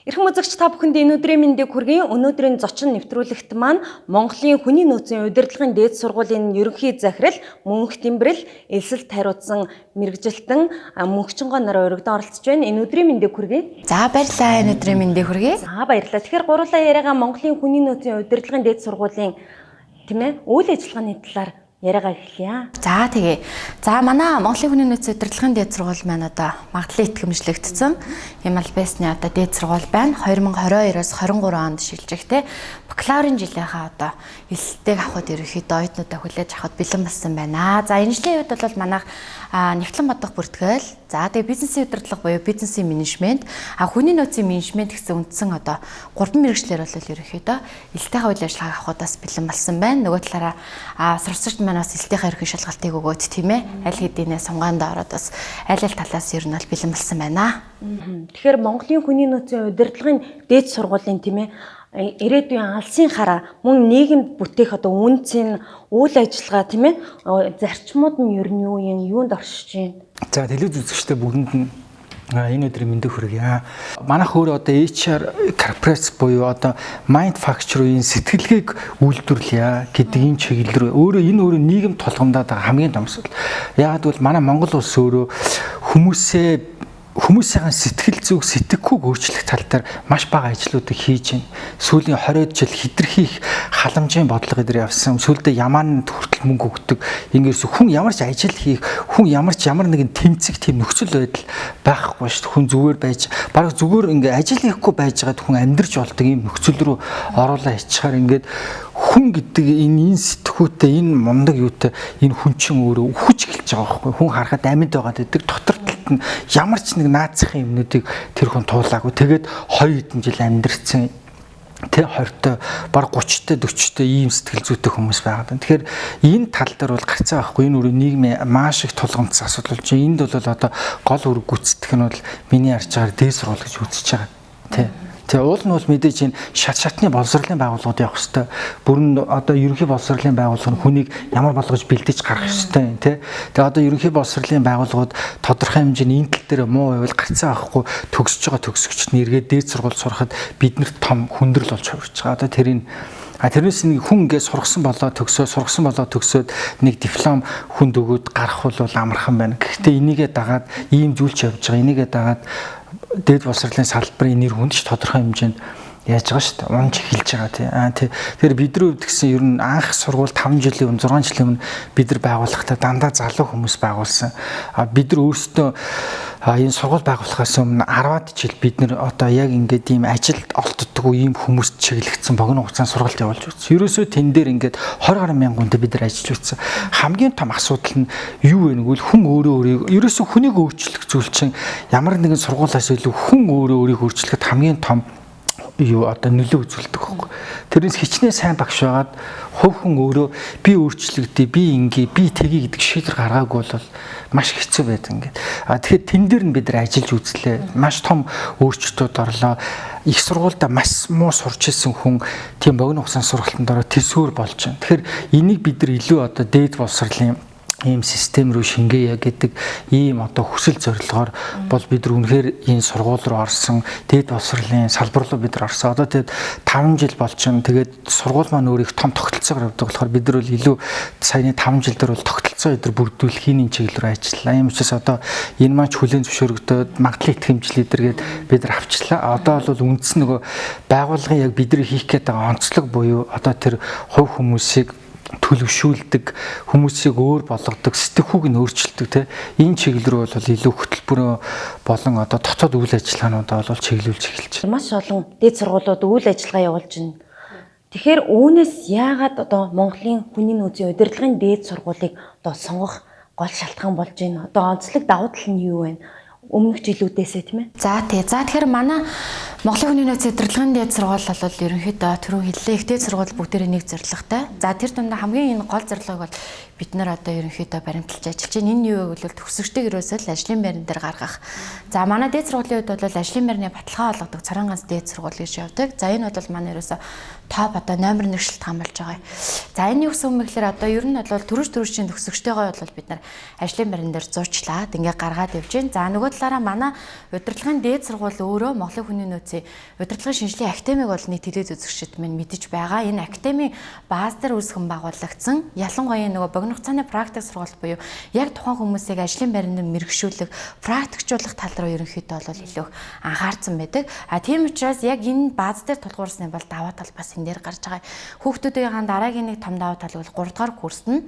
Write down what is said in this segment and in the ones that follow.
Эрхэм үзэгч та бүхэнд энэ өдрийн мэндийг хүргэе. Өнөөдрийн зочин нэвтрүүлэгт маань Монголын хүний нөөцийн удирдлагын дээд сургуулийн ерөнхий захирал Мөнх Тэмбэрэл элсэлт хариуцсан мэрэгжилтэн мөнхчингоо нараа өргөдөн оролцож байна. Энэ өдрийн мэндийг хүргэе. За баярлалаа, энэ өдрийн мэндийг хүргэе. За баярлалаа. Тэгэхээр гурлаа яриагаа Монголын хүний нөөцийн удирдлагын дээд сургуулийн үйл ажиллагааны талаар яриагаа эхлэе. За тэгээ. За манай Монголын хүний нөөцийн удирдлагын дээд сургууль маань одоо магадлалын итгэмжлэгдсэн юм албасны одоо дээд сургууль байна. 2022-оос 23 онд шилжихтэй бакалаврын жилийнхаа одоо элсэлтэйг авахд ерөнхийдөө оюутнуудаа хүлээж авахд бэлэн болсон байна. За энэ жилийн үед бол манайх нэгтлэн бодох бүртгэл, за тэгээ бизнесийн удирдлага буюу бизнесийн менежмент, хүний нөөцийн менежмент гэсэн үндсэн одоо 3 мэргэжлэр бол ерөнхийдөө элсэлтийнхаа үйл ажиллагааг авахудаас бэлэн болсон байна. Нөгөө талаараа сурвалжлагч манаас элсэлтийнхаа ерөнхий шалгалтыг өгөөд тийм ээ. Аль хэдийнэ сунгаанд ороод бас аль талаас ер нь бол бэлэн болсон байна. Тэгэхээр Монголын хүний нөөцийн удирдлагын дээд сургуулийн тийм ээ ирээдүйн алсын хараа мөн нийгэмд бүтээх одоо үнцийн үйл ажиллагаа тийм ээ зарчмууд нь ер нь юу юм юунд оршиж байна. За телевиз үзэгчтэй бүгдэнд нь энэ өдрийн мэндийг хүргье. Манайх өөрөө одоо HR corporate буюу одоо mind factory-ийн сэтгэлгээг үйлдвэрлэе гэдэг энэ чиглэл рүү өөрөө нийгэм тулгамдаад байгаа хамгийн том асуудал. Яагаад гэвэл манай Монгол улс өөрөө хүмүүсийн сэтгэл зүг сэтгэхүйг өөрчлөх тал дээр маш бага ажлуудыг хийж байна. Сүүлийн 20 жил хэтэрхийх халамжийн бодлого эдэр явсан. Сүүлдээ ямаанд хүртэл мөнгө өгдөг. Ингээс хүн ямар ч ажил хийх, хүн ямар нэгэн тэмцэх тийм нөхцөл байдал байхгүй шүү дээ. Хүн зүгээр байж, бараг зүгээр ингээ ажил хийхгүй байж байгаад хүн амьдарч болдог ийм нөхцөл рүү оруулаа ичхээр ингээд хүн гэдэг энэ сэтгүүтэй энэ мундаг юутай энэ хүн чинь өөрөө үхэж эхэлж байгаа байхгүй. Хүн харахад амьд байгаад байдаг. Дотор талд нь ямар ч нэг наацхийн юмнуудыг тэр хүн туулаагүй. Тэгээд 2 хэдэн жил амьдэрсэн. Тэ 20-той, баг 30-той, 40-той ийм сэтгэл зүйтэй хүмүүс байгаад байна. Тэгэхээр энэ тал дээр бол гарцаа байхгүй. Энэ өөрөө нийгмийн маш их тулгамдсан асуудал болж байна. Энд бол одоо гол үүрэг гүйцэтгэх нь бол миний харж байгаагаар дээд сургууль гэж үзэж байгаа. Тэ. Тэгээ уул нь бол мэдээж энэ шатны боловсролын байгууллагууд явах хэвээр бүрэн одоо ерөнхий боловсролын байгууллага нь хүнийг ямар болгож бэлдэж гаргах хэвээр тий. Тэгээ одоо ерөнхий боловсролын байгууллагууд тодорхой хэмжээний энэ тал дээр муу байвал гарцаа авахгүй төгсөж байгаа төгсөгч нь эргээд дээд сургууль сурахад биднэрт том хүндрэл болж хувирч байгаа. Одоо тэрийг тэрнээс нэг хүн ингээд сургасан болоо төгсөөд нэг диплом хүнд өгөөд гарах бол амархан байна. Гэхдээ энийгээ дагаад ийм зүйлч явж байгаа. Энийгээ дагаад дээд боловсролын салбарын нэр хүнд ч тодорхой хэмжээнд яаж байгаа шүү дээ. Унж эхэлж байгаа тий. Тэгэхээр бидний хувьд гэсэн ер нь анх сургууль 5 жилийн өмнө 6 жилийн өмнө бид нар байгуулахдаа дандаа залуу хүмүүс байгуулсан. Бид нар өөрсдөө энэ сургууль байгуулахаас өмнө 10-аад жил бид нар одоо яг ингээд ийм ажилд олддоггүй ийм хүмүүст чиглэгдсэн богино хугацаанд сургалт явуулж үзсэн. Ерөөсөө тэн дээр ингээд 20 гаруй мянган хүнтэй бид нар ажиллаж үзсэн. Хамгийн том асуудал нь юу вэ нэгвэл хүн өөрөө ерөөсөө хүнийг өөрчлөх зүйл чинь ямар нэгэн сургуулиас илүү хүн өөрийгөө өөрчлөхөд хамгийн том одоо нөлөө үзүүлдэг байхгүй. Тэрнээс хичнээн сайн багш байгаад хувь хүн өөрөө би өөрчлөгдөе, би ингээ, би тэгье гэдэг шийдвэр гаргаагүй бол маш хэцүү байдаг ингээд. Тэгэхээр тэн дээр нь бид нар ажиллаж үзлээ. Маш том өөрчлөлтүүд орлоо. Их сургуультай маш муу сурч ирсэн хүн тийм богино хугацаанд сургалтанд ороод төсөөр болж байна. Тэгэхээр энийг бид нар илүү одоо дээд боловсролын ийм систем рүү шингээе гэдэг ийм одоо хүсэл зорилгоор бол бид нар үнэхээр энэ сургууль руу орсон дээд боловсролын салбар руу бид нар орсон. Одоо тэгээд 5 жил болж байна. Тэгээд сургууль маань өөр их том тогтолцоогоор явдаг болохоор бид нар бол илүү саяны 5 жил дээр бол тогтолцоо эдэр бүрдүүлэхийн чиглэл рүү ажиллалаа. Ийм учраас одоо энэ маань ч хүлээн зөвшөөрөгдөөд магадлалын итгэмжил эдэргээд бид нар авчлаа. Одоо бол үндсэн нөгөө байгууллагын яг бидний хийх гээд байгаа онцлог буюу одоо тэр хувь хүмүүсийг төлөвшүүлдэг, хүмүүсийг өөр болгодог, сэтгэхүйг нь өөрчилдөг те энэ чиглэл рүү бол илүү хөтөлбөрөө болон одоо дотоод үйл ажиллагаануудаа бол чиглүүлж эхэлж байна. Маш олон дээд сургуулиуд үйл ажиллагаа явуулж байна. Тэгэхээр үүнээс яагаад одоо Монголын хүний нөөцийн удирдлагын дээд сургуулийг одоо сонгох гол шалтгаан болж байна? Одоо онцлог давуу тал нь юу вэ? Өмнөх жилүүдээсээ тийм ээ. За тэгэхээр манай Монголын хүний нөөцийн удирдлагын дээд сургууль бол ерөнхийдөө түрүү хэллээ. Дээд сургууль бүгдээрээ нэг зорилготой. За тэр дундаа хамгийн энэ гол зорилго бол бид нар одоо ерөнхийдөө баримталж ажиллаж байна. Энэ юу вэ гэвэл төгсөгчдийг ерөөсөө ажлын байран дээр гаргах. За манай дээд сургуулийн хувьд бол ажлын байрны баталгаа олгодог царан ганц дээд сургууль гэж явдаг. За энэ бол манай ерөөсөө топ одоо номер 1 шилтгаан болж байгаа. За энэ юу гэсэн үг вэ гэхээр одоо ер нь бол төрөвчийн төгсөгчтэйгээ бол бид нар ажлын байран дээр зуучлаад ингээ гаргаад явж байна. За нөгөө талаараа манай удирдлагын дээд сургууль өөрөө Монголын хүний нөөцийн удирдлагын шинжилгээ академиг бол нийт телевиз үзэгчид минь мэдэж байгаа. Энэ академийн бааз дээр үүсгэн байгуулагдсан. Ялангуяа нөгөө богино хугацааны практик сургалт буюу яг тухайн хүмүүсийг ажлын байранд мэргэшүүлэх, практикжуулах тал руу ерөнхийдөө бол илүү анхаарсан байдаг. Тийм учраас яг энэ бааз дээр тулгуурсны бол даваа тал бас энэ дээр гарч байгаа. Хүүхдүүдийн дараагийн нэг том даваа тал бол 3 дугаар курст нь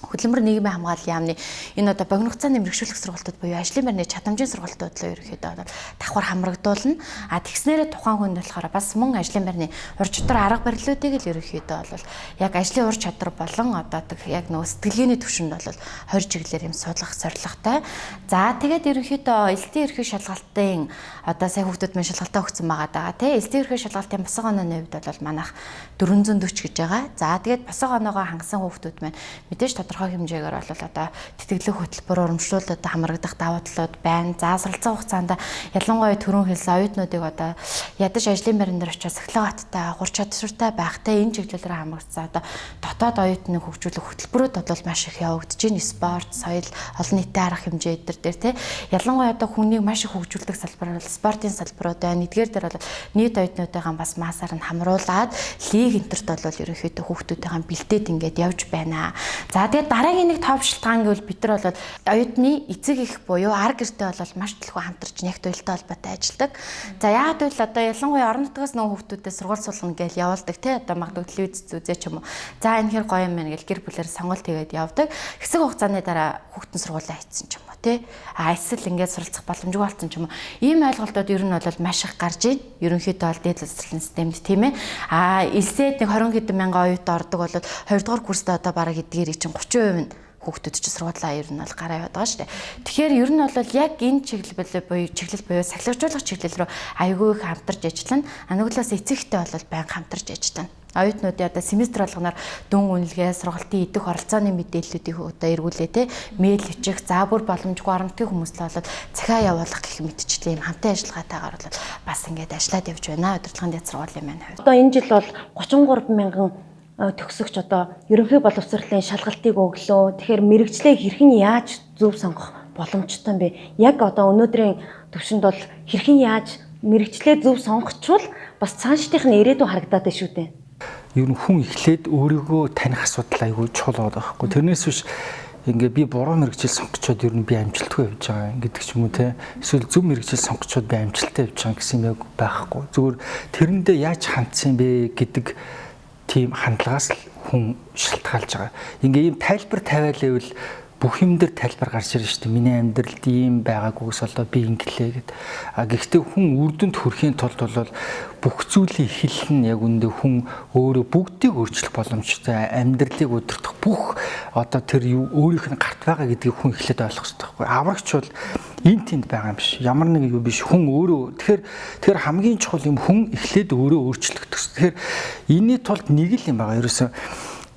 хөдөлмөр нийгмийн хамгааллын яамны энэ одоо богино хугацааны мэргэжүүлэх сургалтууд буюу ажлын байрны чадамжийн сургалтууд л ерөнхийдөө бол давхар хамрагдуулна. Тэгснээрээ тухайн хүнд болохоор бас мөн ажлын байрны ур чадвар арга барилуудыг л ерөнхийдөө бол яг ажлын ур чадвар болон одоо яг нөгөө сэтгэлгээний түвшинд бол 20 чиглэлээр юм судлах зорилготой. За тэгээд ерөнхийдөө элдийн ерхий шалгалтын одоо сая хүүхдүүд мань шалгалтаа өгсөн байгаа даа. Элдийн ерхий шалгалтын босго онооны хувьд бол манайх 440 гэж байгаа. За тэгээд босго оноогоо хангасан хүүхдүүд маань мэдээж тодорхой хэмжээгээр бол одоо тэтгэлэг хөтөлбөр урамшлуулалт хамрагдах даваа талууд байна. За суралцсан хугацаанд ялангуяа түрүүн хэлсэн оюутнуудыг одоо ядаж ажлын байран дээр очиж сахилгаттай, хур чадвартай байхтай энэ чиглэлээр хамрагдсан одоо дотоод оюутныг хөгжүүлэх хөтөлбөрүүд бол маш их явагдаж байна. Спорт, соёл, олон нийтийн арга хэмжээ дээр тий. Ялангуяа одоо хүнийг маш их хөгжүүлдэг салбар бол спортын салбарууд байна. Эдгээр дээр бол нийт оюутнуудыгаа бас маасаар нь хамруулад лиг энтерт бол ерөнхийдөө хүүхдүүдийн бэлдээд ингээд явж байна. За тэгээд дараагийн нэг топ шилтгаан гэвэл бид нар бол оюутны эцэг их буюу ар гэртэй бол маш төлхөө хамтарч нэгт уялдаа холбоотой ажилладаг. За яагаад гэвэл одоо ялангуяа орон нутгаас нөгөө хүүхдүүдээ сургууль суулгана гэж явуулдаг тий одоо магадгүй телевиз үзээ ч юм уу. За энэ хэр гоё юм байна гэж гэр бүлээр сонголт хийгээд явдаг. Хэсэг хугацааны дараа хүүхдэн сургуулаа хийцэн ч юм уу тий. Эсвэл ингээд суралцах боломжгүй болсон ч юм уу. Ийм ойлголтууд ер нь бол маш их гарч ийн. Ерөнхийдөө бол дээд засгийн системд тийм ээ. Элсэд нэг 20 хэдэн мянган оюутан ордог бол 2 дугаар курстээ одоо бараг эдгээрийг чинь 30% нь хүүхдүүд чинь сургуулаа ер нь бол гараа яваад байгаа шүү дээ. Тэгэхээр ер нь бол яг энэ чиглэл буюу сахилгажуулах чиглэл рүү аягүй их хамтарч ажиллана. Нөгөөдөөс эцэгтэй бол байнга хамтарч ажиллана. Оюутнуудын одоо семестр болгоноор дүн үнэлгээ, сургалтын идэх оролцооны мэдээллүүдийг одоо эргүүлээ те мэйл бичих, за бүр боломжгүй орон нутгийн хүмүүст л бол цахиа явуулах гэх мэтчлээ юм хамтын ажиллагаатайгаар бол бас ингээд ажиллаад явж байна. Удирдлагын дэд сургуулийн маань хувьд. Одоо энэ жил бол 33 мянган төгсөгч одоо ерөнхий боловсролын шалгалтыг өглөө. Тэгэхээр мэрэгчлээ хэрхэн яаж зөв сонгох боломжтой юм бэ? Яг одоо өнөөдрийн төвшөнд бол хэрхэн яаж мэрэгчлээ зөв сонгочвол бас цаашдынх нь ирээдүйн харагдаад байна шүү дээ. Ер нь хүн эхлээд өөрийгөө таних асуудал айгүй чухал байгаа байхгүй. Тэрнээс биш ингээ би буруу мэрэгжил сонгочоод ер нь би амжилтгүй явж байгаа гэдэг ч юм уу те. Эсвэл зөв мэрэгжил сонгочоод би амжилттай явж байгаа гэсэн юм яг байхгүй. Зүгээр тэрэндээ яаж хандсан бэ гэдэг тийм хандлагаас л хүн шалтгаалж байгаа. Ингээ ийм тайлбар тавиал байвал бүх юм дээр тайлбар гарч ирж штэ. Миний амьдралд ийм байгаагүйс болоо би инглээ гэд. Гэхдээ хүн үрдэнд хүрэхийн тулд бол бүх зүйлийн эхлэл нь яг үндэ хүн өөрөө бүгдийг өөрчлөх боломжтой. Амьдралыг удирдах бүх одоо тэр юу өөрийнх нь гарт байгаа гэдгийг хүн эхлээд ойлгох хэрэгтэй байхгүй. Аврагч бол энэ тэнд байгаа юм биш. Ямар нэг юу биш. Хүн өөрөө тэгэхээр хамгийн чухал юм хүн эхлээд өөрөө өөрчлөх төс. Тэгэхээр энэний тулд нэг л юм байгаа. Ерөөсөө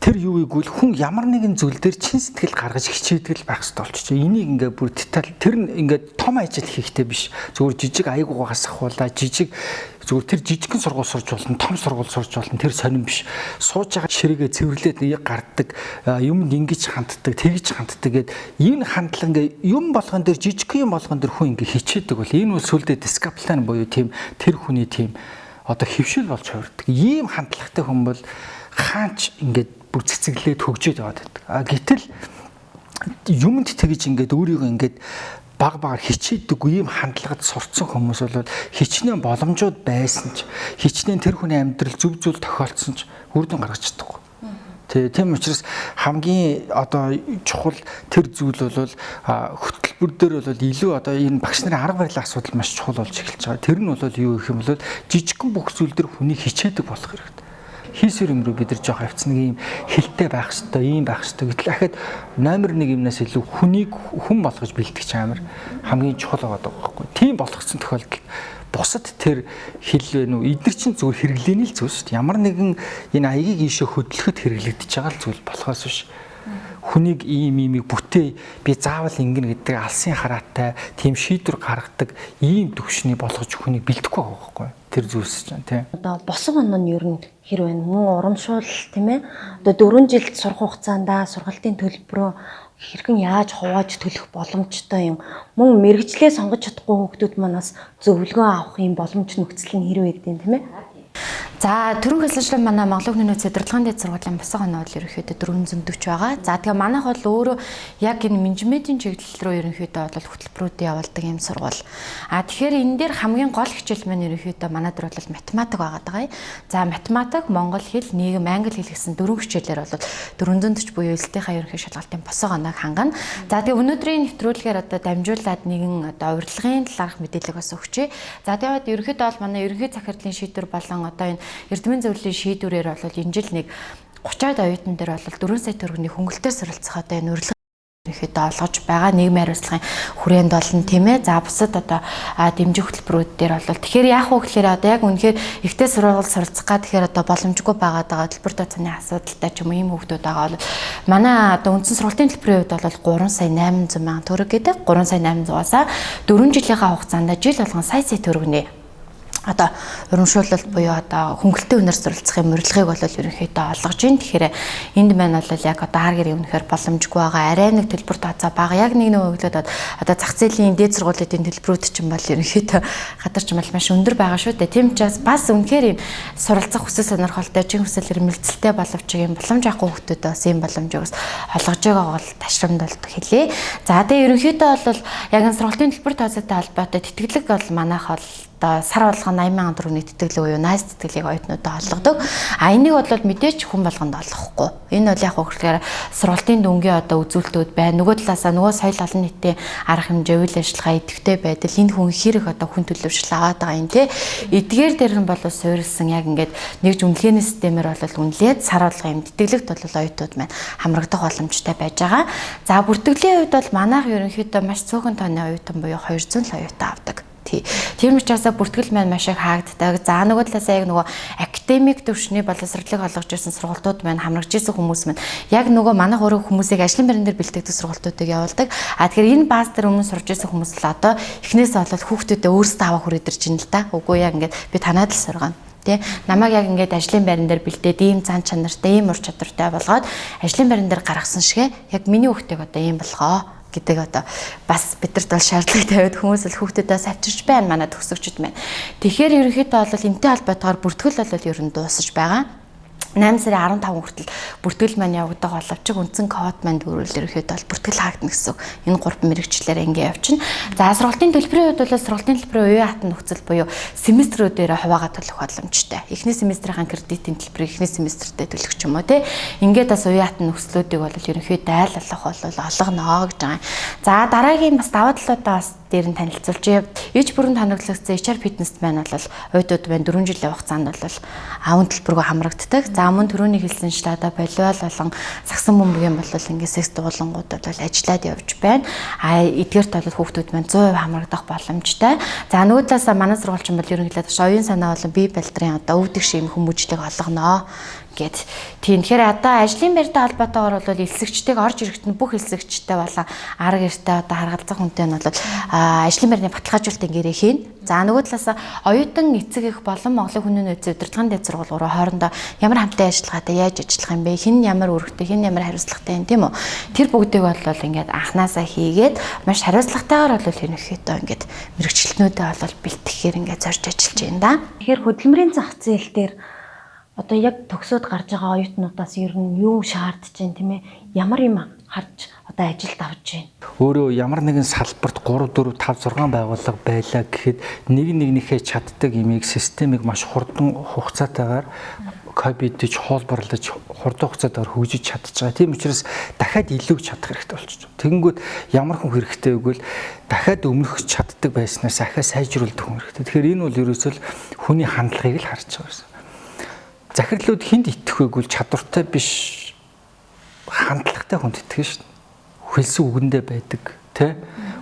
тэр юу ийгвэл хүн ямар нэгэн зүйл дээр чин сэтгэл гаргаж хичээдэг л байх хэрэгтэй болчихсон. Энийг ингээ бүр деталь тэр нь ингээ том ажил хийхтэй биш. Зүгээр жижиг аягуугаас ахуулаа жижиг зүгээр тэр жижигхэн сургууль сурч болно, том сургууль сурч болно. Тэр сонирн биш. Сууж байгаа ширээгээ цэвэрлээд нэг гарддаг, юмд ингэж ханддаг, тэгж ханддаг гэд энэ хандлага ингээ юм болгон дээр жижигхэн юм болгон дээр хүн ингээ хичээдэг бол энэ бол сүлдээ дискаплан буюу тийм тэр хүний тийм одоо хөвшил болж хувирдаг. Ийм хандлагатай хүн бол хаач ингээд бүр цэцэглээд хөгжөөд яваад байдаг. Гэтэл юмд тэгж ингээд өөрийгөө ингээд баг хичээдэггүй ийм хандлагад сурцсан хүмүүс бол хичнээн боломжууд байсан ч хичнээн тэр хүний амьдрал зөв зүйл тохиолдсон ч үр дүн гаргаж чадахгүй. Тийм учраас хамгийн одоо чухал тэр зүйл бол хөтөлбөр дээр бол илүү одоо энэ багш нарын арга барилын асуудал маш чухал болж эхэлж байгаа. Тэр нь бол юу гэх юм бол жижигхэн бүх зүйл дээр хүний хичээдэг болох хэрэгтэй. Хийсвэр юм руу бид нар жоох авцсан нэг юм хилтэй байх хэрэгтэй, ийм байх хэрэгтэй. Гэтэл ахад номер 1 юмнаас илүү хүнийг хүн болгож бэлтгэж амар хамгийн чухал байгаа байхгүй. Тийм болгоцсон тохиолдолд бусад тэр хил вэ нү эдгээр чинь зүгээр хэрэглээний л зүйл шүү дээ. Ямар нэгэн энэ аягийг ийшээ хөдлөхөд хэрэглэгдэж байгаа л зүйл болохоос биш. хүнийг иймийг бүтээ би заавал ингэнэ гэдэг алсын хараатай тийм шийдвэр гаргадаг ийм төвшний болгож хүнийг бэлдэхгүй байгаа байхгүй тэр зүйлс чинь тийм. Одоо босго оноо нь ер нь хэр байна? Мөн урамшуул тийм ээ. Одоо 4 жилд сурах хугацаанд сургалтын төлбөрөө хэрхэн яаж хувааж төлөх боломжтой юм. Мөн мэрэгчлээ сонгож чадахгүй хүүхдүүд манаас зөвлөгөө авах юм боломж нөхцөл нь хэрвээ гэдэг юм тийм ээ. За түрүүн хэлсэн манай Монголын хүний нөөцийн удирдлагын дэд сургуулийн босго оноо бол ерөнхийдөө 440 байгаа. За тэгээ манайх бол өөрөө яг энэ менежментийн чиглэл рүү ерөнхийдөө бол хөтөлбөрүүд явуулдаг юм сургууль. Тэгэхээр энэ дээр хамгийн гол хичээл маань ерөнхийдөө манай дээр бол математик байгаа даа. За математик, монгол хэл, нийгэм, англи хэл гэсэн 4 хичээлээр бол 440 буюу эзлэлтийнхаа ерөнхий шалгалтын босго оноог хангана. За тэгээ өнөөдрийн нэвтрүүлгээр одоо дамжуулаад нэгэн одоо урилгын талаарх мэдээлэл бас өгчээ. За тэгээд ерөнхийдөө бол манай ерөнхий захирлын шийдвэр болон одоо энэ эрдэмийн зөвлөлийн шийдвэрээр бол энэ жил нэг 30-аад оюутан дээр бол 4 сая төгрөгийн хөнгөлөлтөөр суралцах одоо энэ урилга ерөнхийдөө олгож байгаа нийгмийн хариуцлагын хүрээнд болно тийм ээ. За бусад одоо дэмжих хөтөлбөрүүд дээр бол тэгэхээр яах вэ гэхээр одоо яг үнэхээр ихтэй сургууль суралцах гад тэгэхээр одоо боломжгүй байгаад байгаа төлбөр тооцооны асуудалтай ч юм уу ийм хүүхдүүд байгаа бол манай одоо үндсэн сургалтын төлбөрийн хувьд бол 3 сая 800 мянган төгрөг гэдэг 3 сая 800-аас 4 жилийнхаа хугацаанд жил болгон сая төгрөгийн одоо урамшуулалт буюу одоо хөнгөлөлтийн үнээр суралцахын урилгыг бол ерөнхийдөө олгож байна. Тэгэхээр энд маань бол яг одоо хар гэрийн үнэхээр боломжгүй байгаа. Арай нэг төлбөр тооцоо бага. Яг нэг өглөөд одоо зах зээлийн дээд сургуулиудын төлбөрүүд ч юм бол ерөнхийдөө гадар ч юм бол маш өндөр байгаа шүү дээ. Тийм учраас бас үнэхээр юм суралцах хүсэл сонирхолтой, чин хүсэл эрмэлзэлтэй боловч юм боломж авахгүй хүмүүстээ бас ийм боломжийг бас олгож байгаа бол ташрамдалт хэлээ. За тэгээ ерөнхийдөө бол яг энэ сургалтын төлбөр тооцоотой холбоотой тэтгэлэг бол манайх бол сар болгоно 80,000 төгрөгийн тэтгэлэг буюу найз тэтгэлгийг оюутнуудаа олгодог. Энийг бол мэдээч хүн болгонд олгохгүй. Энэ бол яг хөөрхлөөр сургалтын дүнгийн одоо үзүүлэлтүүд байна. Нөгөө талаасаа нөгөө соёл олон нийтийн арга хэмжээ, үйл ажиллагаа идэвхтэй байдал энэ хүн хэрэг одоо хүн төлөвшил аваад байгаа юм те. Эдгээр дээр нь бол суурилсан яг ингээд нэг үнэлгээний системээр бол үнэлээд сар болгоно юм тэтгэлэгт бол оюутнууд маань хамрагдах боломжтой байж байгаа. За бүртгэлийн хувьд бол манайх ерөнхийдөө маш цөөхөн тооны оюутан буюу 200 л оюутан авдаг. Тийм учраас бүртгэл маань маш их хаагддаг. За нөгөө талаасаа яг нөгөө академик төвшний боловсролыг олгож ирсэн сургалтууд маань хамрагж ирсэн хүмүүс маань яг нөгөө манайх өөрөө хүмүүсийг ажлын байран дээр бэлтгэдэг сургалтуудыг явуулдаг. Тэгэхээр энэ бааз дээр өмнө сурж ирсэн хүмүүс л одоо эхнээс болоод хүүхдүүдэд өөрсдөө авах хүрээдэрч ин л та. Үгүй яг ингээд би танаад л сургана. Тэ намайг яг ингээд ажлын байран дээр бэлдээд ийм цан чанартай, ийм ур чадвартай болгоод ажлын байран дээр гаргасан шигэ яг миний хүүхдийг одоо ийм болгоо гэдэг одоо бас бидэрт бол шаардлага тавиад хүмүүс л хүүхдүүдээс авчирч байна манай төгсөгчд маань. Тэгэхээр ерөнхийдөө бол энэтэй холбоотойгоор бүртгэл бол ер нь дуусаж байгаа. 8 сарын 15 хүртэл бүртгэл маань явагдах боловч үндсэн код маань дөрвөл ерөнхийдөө бол бүртгэл хаагдана гэсэн. Энэ 3 мэрэгчлэлээр ингээ явчихна. За сургалтын төлбөрийн хувьд бол сургалтын төлбөрийн үеийн хатан нөхцөл буюу семестрүүдээр хуваагаад төлөх боломжтой. Эхний семестрийн кредитийн төлбөрийг эхний семестртээ төлөх ч юм уу те. Ингээд бас үеийн хатан нөхцлүүдийг бол ерөнхийдөө айл алах бол олгоно гэж байгаа. За дараагийн бас даваа талуудаа бас дээр нь танилцуулж иж бүрэн тоноглогдсон HR фитнес маань бол оюутнууд маань 4 жилийн хугацаанд бол аавн төлбөргөө хамрагддаг. За мөн түрүүний хэлсэн одоо волейбол болон сагсан бөмбөгийн бол ингээд секс дуулангууд бол ажиллаад явж байна. Эдгээрт бол хүүхдүүд маань 100% хамрагдах боломжтой. За нөгөө талаасаа манай сургуульчин бол ерөнхийдөө оюун санаа болон бие балдрын одоо өвдөг шим хүмүүжлийг олгоно гэд. Тийм тэгэхээр одоо ажлын байртай холбоотойгоор бол элсэгчтэйг орж ирэхэд нь бүх элсэгчтэй болон арга эртээ одоо харгалзах хүнтэй нь бол ажлын байрны баталгаажуулалтын гэрээ хийн. За нөгөө талаас оюутан эцэг их болон Монголын хүний нөөцийн удирдлагын дэд сургууль хоорондоо ямар хамтын ажиллагаатай яаж ажиллах юм бэ? Хэн ямар үүрэгтэй, хэн ямар хариуцлагатай юм тийм үү? Тэр бүгдийг бол ингээд анханасаа хийгээд маш хариуцлагатайгаар бол ерөнхийдөө ингээд мэрэгчлэнүүдээ бол бэлтгэхээр ингээд зорж ажиллаж байна да. Тэгэхээр хөдөлмөрийн зах зээл дээр одоо яг төгсөөд гарч байгаа оюутнуудаас ер нь юу шаардж байна тийм ээ? Ямар юм харж одоо ажилд авч байна? Өөрөө ямар нэгэн салбарт 3 4 5 6 байгууллага байлаа гэхэд нэгнийхээ чаддаг имийг системийг маш хурдан хугацаатайгаар копидж хоолбарлаж хурдан хугацаатайгаар хөгжиж чадчих байгаа. Тийм учраас дахиад илүү чадах хэрэгтэй болчихж байна. Тэгэнгүүт ямар хүн хэрэгтэй вэ гэвэл дахиад өмнөх чаддаг байснаас ахаа сайжруулах хүн хэрэгтэй. Тэгэхээр энэ бол ерөөсөө хүний хандлагыг л харж байгаа юм. Захирлууд хүнд итгэх вэ гэвэл чадвартай биш хандлагатай хүнд итгэх шүү дээ. Хэлсэн үгэндээ байдаг, тэ?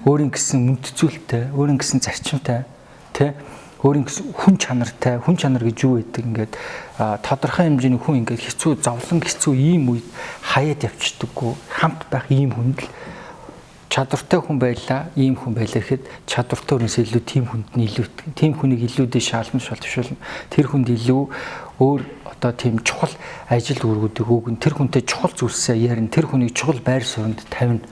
Өөрийн гэсэн үндэцүүлэлтэй, өөрийн гэсэн зарчимтай, тэ? өөрийн хүн чанартай, хүн чанар гэж юу гэдэг ингээд тодорхой хэмжээний хүн ингээд хэцүү зовлон хэцүү ийм үед хаяад явчихдаггүй хамт байх ийм хүн л чадвартай хүн байлаа, ийм хүн байлаа гэхэд чадвартай хүнээс илүү тийм хүнд нь илүү тийм хүнийг илүүдээ шаалмж боловшуулна. Тэр хүнд илүү өөр одоо тийм чухал ажил үүргүүдийг өгөн тэр хүнтэй чухал зүйлсээ ярина, тэр хүнийг чухал байр сууринд тавина.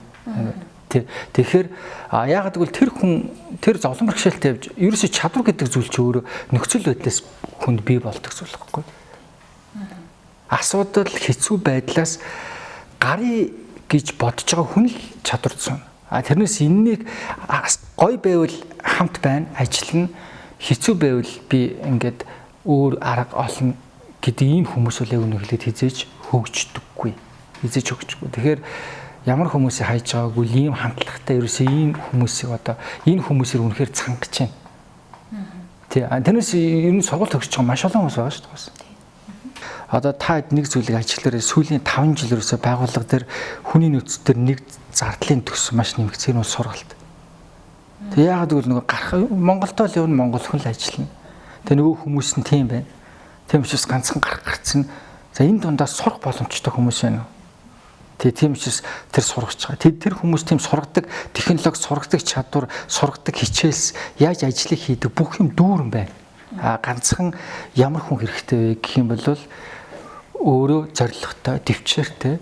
Тэгэхээр яагаад гэвэл тэр хүн тэр зовлон бэрхшээлтэй явж ерөөсөө чадвар гэдэг зүйл чи өөрөө нөхцөл байдлаас хүнд бий болдог зүйл байхгүй. Асуудал хэцүү байдлаас гарыг гэж бодож байгаа хүн л чадвар зүүн. Тэрнээс энэнийг гой байвал хамт байна, ажиллана, хэцүү байвал би ингээд өөр арга олно гэдэг ийм хүмүүс үл яг үнэхээр хизээж хөгждөггүй. Хизээж хөгжихгүй. Тэгэхээр ямар хүмүүсийг хайж байгаагүй ийм хандлагатай ерөөсөө ийм хүмүүсийг одоо энэ хүмүүсээр үнэхээр цангаж байна. Тий. Тэрнээс ер нь сургууль төгсөж байгаа маш олон хүмүүс байгаа шүү дээ. Одоо та нэг зүйлийг ажиглаараа сүүлийн 5 жил ерөөсөө байгууллага дээр хүний нөөц дээр нэг зардлын төс маш нэмэгдсэн нь сургалт. Тэг яагаад гэвэл нөгөө гарах Монголдоо л явна Монгол хүн л ажиллана. Тэг нөгөө хүмүүс нь тийм байна. Тийм учраас ганцхан гарцсан. За энэ дундаас сурах боломжтой хүмүүс байна уу? Тийм учраас тэр сургаж байгаа. Тэр хүмүүс тийм сургадаг технологи, сургадаг чадвар, сургадаг хичээлс яаж ажлыг хийдэг бүх юм дүүрэн байна. Ганцхан ямар хүн хэрэгтэй вэ гэх юм бол өөрөө зоригтой, төвчээртэй,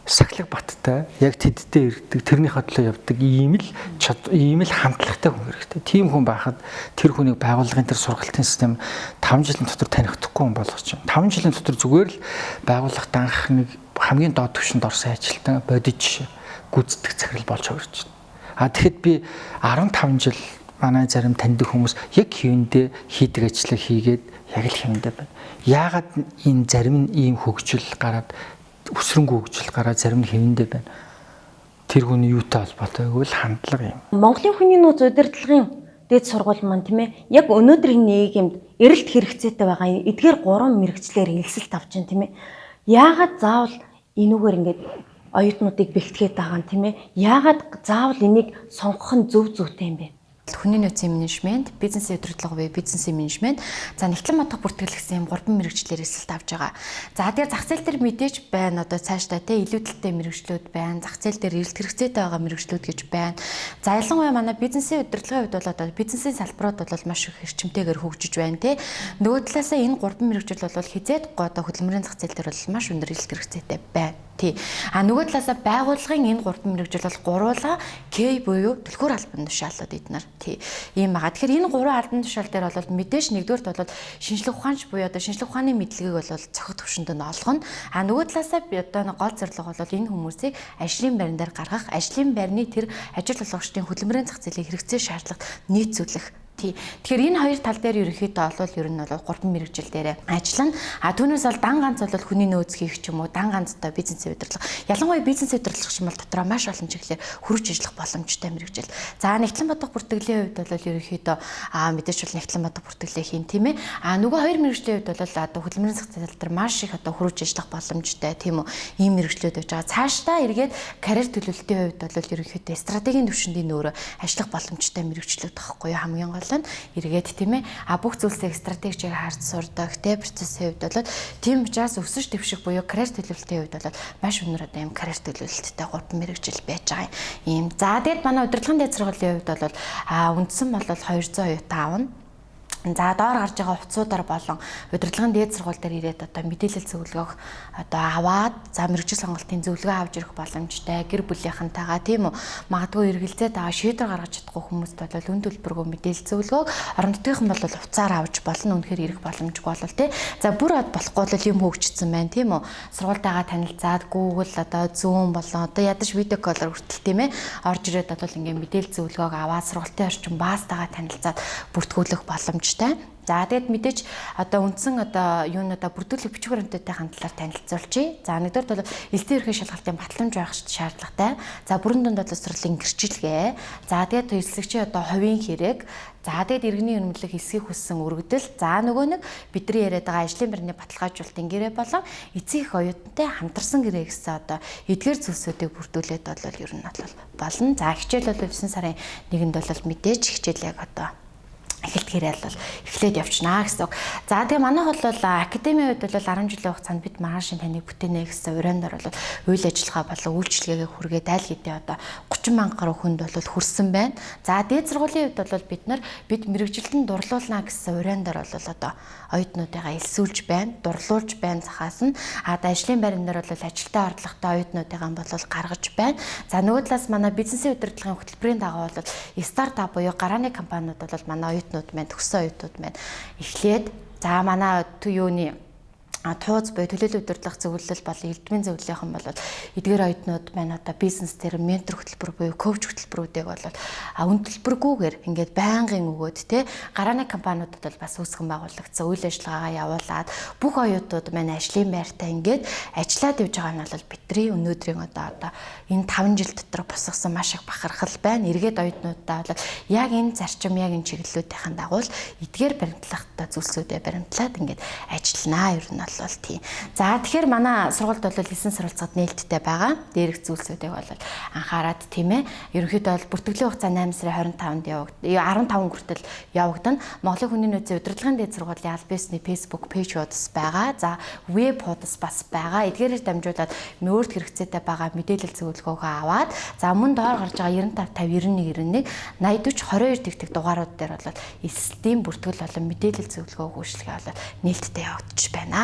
сахлаг баттай, яг тэддээ ирдэг, тэрнийхээ төлөө явдаг ийм л хандлагатай хүн хэрэгтэй. Тийм хүн байхад тэр хүнийг байгууллагын тэр сургалтын систем 5 жилийн дотор танихдахгүй хүн болгож байна. 5 жилийн дотор зүгээр л байгууллагт анх нэг хамгийн доод түвшинд орсон ажилтан бодиж гүйцэтгэх захирал болж хувирч байна. Тэгэхэд би 15 жил манай зарим таньдаг хүмүүс яг хэвэндээ хийдэг ажлаа хийгээд яг л хэвэндээ байна. Яагаад энэ зарим нь ийм хөгжил гараад өсрөнгөө хөгжил гараад зарим нь хэвэндээ байна. Тэр хүний юутай холбоотой гэвэл хандлага юм. Монголын хүний нууц удирдлагын дээд сургууль маань тийм ээ яг өнөөдрийн нийгэмд эрэлт хэрэгцээтэй байгаа эдгээр 3 мэрэгчлэр элсэлт авч байна тийм ээ. Яагаад заавал энүүгээр ингээд оюутнуудыг бэлтгээд байгаа юм тийм ээ. Яагаад заавал энийг сонгох нь зөв зүйтэй юм бэ? Хүний нөөцийн менежмент, бизнесийн удирдлага буюу бизнесийн менежмент, за нэгтлэн бодох бүртгэл гэсэн юм 3 мэрэгчлэр эсэлт авч байгаа. За тэгээ зах зээл дээр мэдээж байна одоо цаашдаа те илүүдэлтэй мэрэгчлүүд байна. Зах зээл дээр эрэлт хэрэгцээтэй байгаа мэрэгчлүүд гэж байна. За ялангуяа манай бизнесийн удирдлагын хувьд бол одоо бизнесийн салбарууд бол маш их эрчимтэйгээр хөгжиж байна те. Нөгөө талаасаа энэ 3 мэрэгжил бол хизээд одоо хөдөлмөрийн зах зээл дээр бол маш өндөр эрэлт хэрэгцээтэй байна. Тий. Нөгөө талаасаа байгууллагын энэ 3 мэрэгжил бол гуруула K буюу түлхүүр албан тушаалууд эднэр тий. Ийм байгаа. Тэгэхээр энэ 3 албан тушаал дээр бол мэдээж нэгдүгээрт бол шинжлэх ухаанч буюу одоо шинжлэх ухааны мэдлэгийг бол цохих төвшөнд нь олгоно. Нөгөө талаасаа би одоо гол зорилго бол энэ хүмүүсийг ажлын байран дээр гаргах, ажлын байрны тэр ажил олгогчдын хөдөлмөрийн зах зээлийн хэрэгцээ шаардлагад нийцүүлэх. Тэгэхээр энэ хоёр тал дээр ерөнхийдөө олвол ер нь бол 3 мэрэгжил дээр ажиллана. Түүнээс бол дан ганц бол хүний нөөц хийх ч юм уу, дан ганц одоо бизнесийн удирдлага. Ялангуяа бизнесийн удирдлагч юм бол дотроо маш олон чиглэлээр хөрвж ажиллах боломжтой мэрэгжил. За нэгтлэн бодох бүртгэлийн хувьд бол ерөнхийдөө мэдээж бол нэгтлэн бодох бүртгэлээ хийн тийм ээ. Нөгөө хоёр мэрэгжлийн хувьд бол одоо хөдөлмөрийн зах зээл дээр маш их одоо хөрвж ажиллах боломжтой тийм үү. Ийм мэрэгжлүүд байж байгаа. Цаашдаа эргээд карьер төлөвлөлтийн хувьд бол ерөнхийдөө стратегийн түвшинд энэ өөрөө ажиллах боломжтой мэрэгжлүүд байхгүй юу хамгийн гол эргээд тийм ээ бүх зүйлсийг стратегичээр харж сурдаг те процессын хувьд бол тийм учраас өсөж дэвших буюу карьер төлөвлөлтийн хувьд бол маш өндөр одоо юм карьер төлөвлөлттэй 3 мэрэгжил байж байгаа юм. За тэгээд манай удирдлагын дэд сургуулийн хувьд бол үндсэн бол 200 оюутан аавна. За доор гарч байгаа хувцсуудаар болон удирдлагын дээд сургууль дээр ирээд одоо мэдээлэл зөвлөгөөх одоо аваад за мэрэгжил сонголтын зөвлөгөө авч ирэх боломжтой гэр бүлийнхэнтэйгээ тийм үү магадгүй эргэлзээд байгаа шийдвэр гаргаж чадахгүй хүмүүст бол үн төлбөргүй мэдээлэл зөвлөгөөг орон нутгийнхан бол хувцаар авч болно үнэхээр ирэх боломжгүй болол тий. За бүр болохгүй бол юм хөгжсөн байна тийм үү сургуультайгаа танилцаад Google одоо Zoom болон одоо ядаж видео коллор хүртэл тийм ээ орж ирээд бол ингээм мэдээлэл зөвлөгөөг аваад сургуулийн орчин баастайгаа танилцаад бүртгүүлэх боломж. За тэгээд мэдээж одоо үндсэн одоо юунуудаа бүрдүүлэх бичиг баримттай хандлаар танилцуулчих. За нэгдүгээр бол элдэн ерхий шалгалтын батламж байх шаардлагатай. За бүрэн дунд боловсролын гэрчилгээ. За тэгээд эсэлгчийн одоо хувийн хэрэг. За тэгээд иргэний үнэмлэх эсхийг хүссэн өргөдөл. За нөгөө нэг бидний яриад байгаа ажлын байрны баталгаажуулалтын гэрээ болон эцэг их оюутантай хамтарсан гэрээ гэсэн одоо эдгээр зүйлсүүдийг бүрдүүлээд бол ер нь болно. За хичээл бол 9 сарын 1-нд бол мэдээж хичээл яг одоо эхэлдгээрээ бол эхлээд явчихнаа гэсэн үг. За тэгээ манайх бол академийн үед бол 10 жилийн хугацаанд бид маргаашийн таныг бүтээнэ гэсэн урайндаар бол үйл ажиллагаа болон үйлчилгээгээ хүргээд айл хэдийн одоо 30 мянга гаруй хүнд бол хүрсэн байна. За дээд сургуулийн үед бол бид мэрэгжилтэнд дурлуулна гэсэн урайндаар бол одоо оюутнуудыгаа элсүүлж байна, дурлуулж байна цахаас нь. Одоо ажлын байран дээр бол ажилтаа ордлоготой оюутнуудыгаа бол гаргаж байна. За нөгөө талаас манай бизнесийн удирдлагын хөтөлбөрийн дагуу бол стартап буюу гарааны компаниуд бол манай оюутнууд маань төгссөн оюутнууд маань эхлээд за манай юуны тууз буюу төлөөлөл удирдлага зөвлөл болон эрдмийн зөвлөлийнхэн бол эдгээр оюутнууд маань одоо бизнес дээр ментор хөтөлбөр буюу коуч хөтөлбөрүүдийг бол үн төлбөргүйгээр ингээд байнгын өгөөд те гарааны компаниудад бол бас үүсгэн байгуулагдсан үйл ажиллагаагаа явуулаад бүх оюутнууд маань ажлын байртаа ингээд ажиллаад явж байгаа нь бол бидний өнөөдрийн одоо энэ 5 жил дотор босгосон маш их бахархал байна. Эргээд оюутнуудаа бол яг энэ зарчим яг энэ чиглэлүүдийн дагуу эдгээр баримтлагатай зүйлсүүдэд баримтлаад ингээд ажилланаа ер нь бол тийм. За тэгэхээр манай сургуульд бол 9 сурвалцаад нээлттэй байгаа. Дээрх зүйлсүүдийг бол анхаарад тийм ээ. Ерөнхийдөө бол бүртгэлийн хугацаа 8 сарын 25-нд 15 хүртэл явагдана. Монголын хүний нөөцийн удирдлагын дээд сургуулийн албан ёсны Facebook пэйж хуудас байгаа. За веб хуудас бас байгаа. Эдгээрээр дамжуулаад өөрт хэрэгцээтэй байгаа мэдээлэл зөвлөгөөгөө аваад за мөн доор гарч байгаа 95 50 91 91 80 40 22 дугаарууд дээр бол эсэлтийн бүртгэл болон мэдээлэл зөвлөгөө хөгжлөгээ бол нээлттэй явагдаж байна.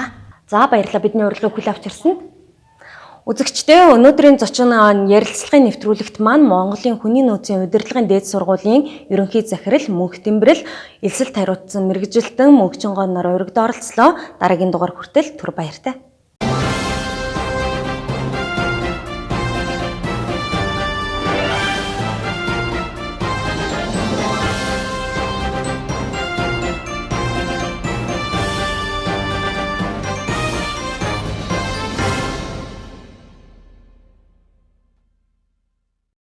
За баярлалаа бидний урилгыг хүлээн авч ирсэнд. Үзэгчдээ өнөөдрийн зочин ярилцлагын нэвтрүүлэгт маань Монголын хүний нөөцийн удирдлагын дээд сургуулийн ерөнхий захирал Мөнх Тэмбэрэл элсэлт хариуцсан мэрэгжилтэн Мөнхчин гоноор уригд оролцлоо. Дараагийн дугаар хүртэл түр баяртай.